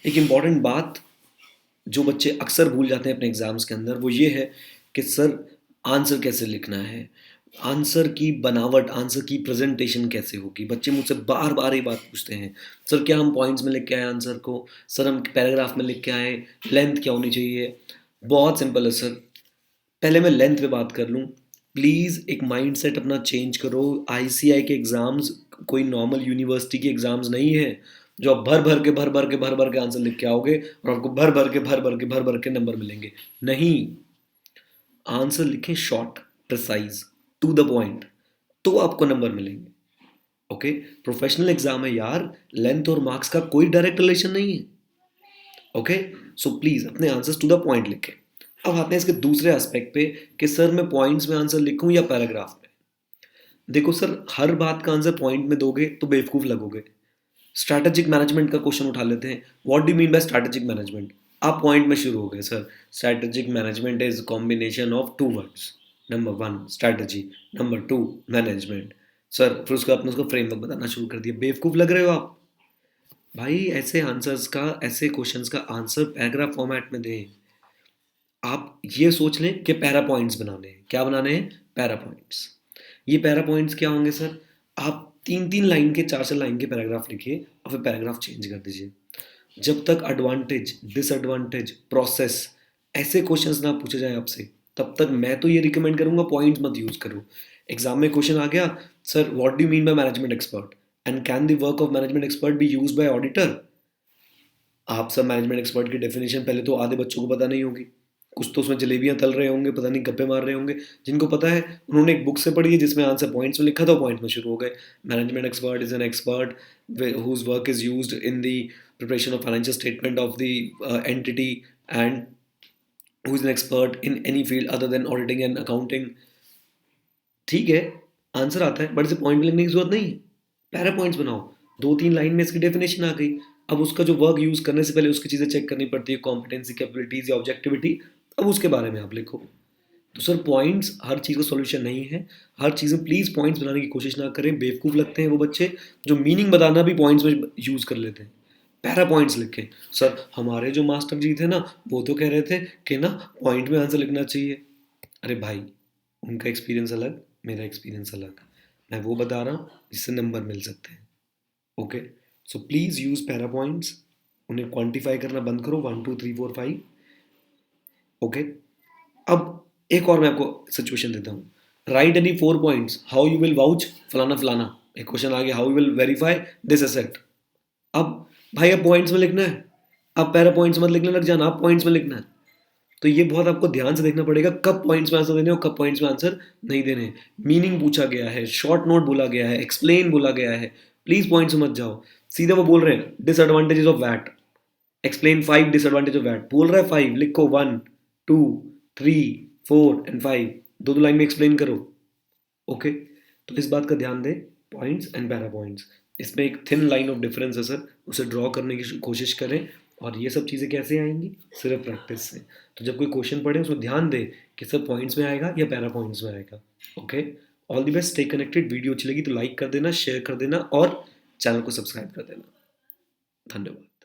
एक इम्पॉर्टेंट बात जो बच्चे अक्सर भूल जाते हैं अपने एग्जाम्स के अंदर वो ये है कि सर आंसर कैसे लिखना है, आंसर की बनावट, आंसर की प्रेजेंटेशन कैसे होगी। बच्चे मुझसे बार बार ये बात पूछते हैं, सर क्या हम पॉइंट्स में लिख के आए आंसर को, सर हम पैराग्राफ में लिख के आए, लेंथ क्या होनी चाहिए। बहुत सिंपल है सर, पहले मैं लेंथ पे बात कर लूँ। प्लीज़ एक माइंडसेट अपना चेंज करो। आईसीआई के एग्ज़ाम्स कोई नॉर्मल यूनिवर्सिटी के एग्ज़ाम्स नहीं है जो आप भर भर के आंसर लिख के आओगे और आपको भर भर के नंबर मिलेंगे। नहीं, आंसर लिखें short, precise, to the point, तो आपको नंबर मिलेंगे। ओके, प्रोफेशनल एग्जाम है यार, लेंथ और मार्क्स का कोई डायरेक्ट रिलेशन नहीं है। ओके, सो प्लीज अपने आंसर्स टू द पॉइंट लिखें। अब आते हैं इसके दूसरे एस्पेक्ट पे कि सर मैं पॉइंट्स में आंसर लिखूं या पैराग्राफ में। देखो सर, हर बात का आंसर पॉइंट में दोगे तो बेवकूफ लगोगे। स्ट्रैटेजिक मैनेजमेंट का क्वेश्चन उठा लेते हैं, what do mean by strategic management. आप पॉइंट में शुरू हो गए sir, strategic management is combination of two words, number one strategy, number two management. Sir फिर उसका आपने उसका फ्रेमवर्क बताना शुरू कर दिया। बेवकूफ लग रहे हो आप भाई। ऐसे आंसर्स का, ऐसे क्वेश्चंस का आंसर पैराग्राफ फॉर्मेट में दें। आप ये सोच लें कि पैरा पॉइंट्स बनाने हैं। क्या बनाने हैं? Para points. ये पैरा पॉइंट्स क्या होंगे सर? आप 3-3 लाइन के, 4-4 लाइन के पैराग्राफ लिखिए और फिर पैराग्राफ चेंज कर दीजिए। जब तक एडवांटेज, डिसएडवांटेज, प्रोसेस ऐसे क्वेश्चंस ना पूछे जाएँ आपसे, तब तक मैं तो ये रिकमेंड करूँगा पॉइंट्स मत यूज़ करो। एग्जाम में क्वेश्चन आ गया, sir what do you mean by management expert and can the work of management expert be used by auditor. आप सब मैनेजमेंट एक्सपर्ट की डेफिनेशन पहले तो आधे बच्चों को पता नहीं होगी। कुछ तो उसमें जलेबियां तल रहे होंगे, पता नहीं गप्पे मार रहे होंगे। जिनको पता है उन्होंने एक बुक से पढ़ी है जिसमें आंसर पॉइंट्स में लिखा था, पॉइंट्स में शुरू हो गए। Management expert is an expert whose work is used in the preparation of financial statement of the entity and who is an expert in any field other than auditing and accounting। ठीक है, answer आता है but इसे point में लिखने की जरूरत नहीं है। पैरा पॉइंट्स बनाओ, 2-3 लाइन में इसकी डेफिनेशन आ गई। अब उसका जो वर्क यूज करने से पहले उसकी चीज़ें चेक करनी पड़ती है, कॉम्पिटेंसी, कैपेबिलिटीज या ऑब्जेक्टिविटी। अब उसके बारे में आप लिखो। तो सर पॉइंट्स हर चीज़ का सॉल्यूशन नहीं है। हर चीज़ में प्लीज़ पॉइंट्स बनाने की कोशिश ना करें। बेवकूफ़ लगते हैं वो बच्चे जो मीनिंग बताना भी पॉइंट्स में यूज़ कर लेते हैं। पैरा पॉइंट्स लिखें। सर हमारे जो मास्टर जी थे ना, वो तो कह रहे थे कि ना पॉइंट में आंसर लिखना चाहिए। अरे भाई, उनका एक्सपीरियंस अलग, मेरा एक्सपीरियंस अलग। मैं वो बता रहा हूँ जिससे नंबर मिल सकते हैं। Okay, so please use para points. उन्हें क्वांटिफाई करना बंद करो, 1 2 3 4 5। ओके, अब एक और मैं आपको सिचुएशन देता हूँ। Right any 4 points how you will vouch फलाना फलाना। एक क्वेश्चन आ गया, how you will verify this asset. अब भाई अब पॉइंट्स में लिखना है। अब पैरा पॉइंट्स मत लिखने लग जाना, आप पॉइंट्स में लिखना है। तो ये बहुत आपको ध्यान से देखना पड़ेगा कब पॉइंट्स में आंसर देने और कब पॉइंट्स में आंसर नहीं देने। मीनिंग पूछा गया है, शॉर्ट नोट बोला गया है, एक्सप्लेन बोला गया है, प्लीज पॉइंट्स में मत जाओ। सीधा वो बोल रहे हैं disadvantages of VAT, explain 5 disadvantage of VAT. बोल रहा है 5, लिखो 1 2 3 4 एंड 5। दो दो लाइन में एक्सप्लेन करो। ओके, तो इस बात का ध्यान दें, पॉइंट्स एंड पैरा पॉइंट्स, इसमें एक थिन लाइन ऑफ डिफरेंस है सर, उसे ड्रॉ करने की कोशिश करें। और ये सब चीज़ें कैसे आएंगी? सिर्फ प्रैक्टिस से। तो जब कोई क्वेश्चन पढ़े उसमें ध्यान दे कि सर पॉइंट्स में आएगा या पैरा पॉइंट्स में आएगा। Okay, all the best, stay connected. Video अच्छी लगी तो लाइक कर देना, शेयर कर देना और चैनल को सब्सक्राइब कर देना। धन्यवाद।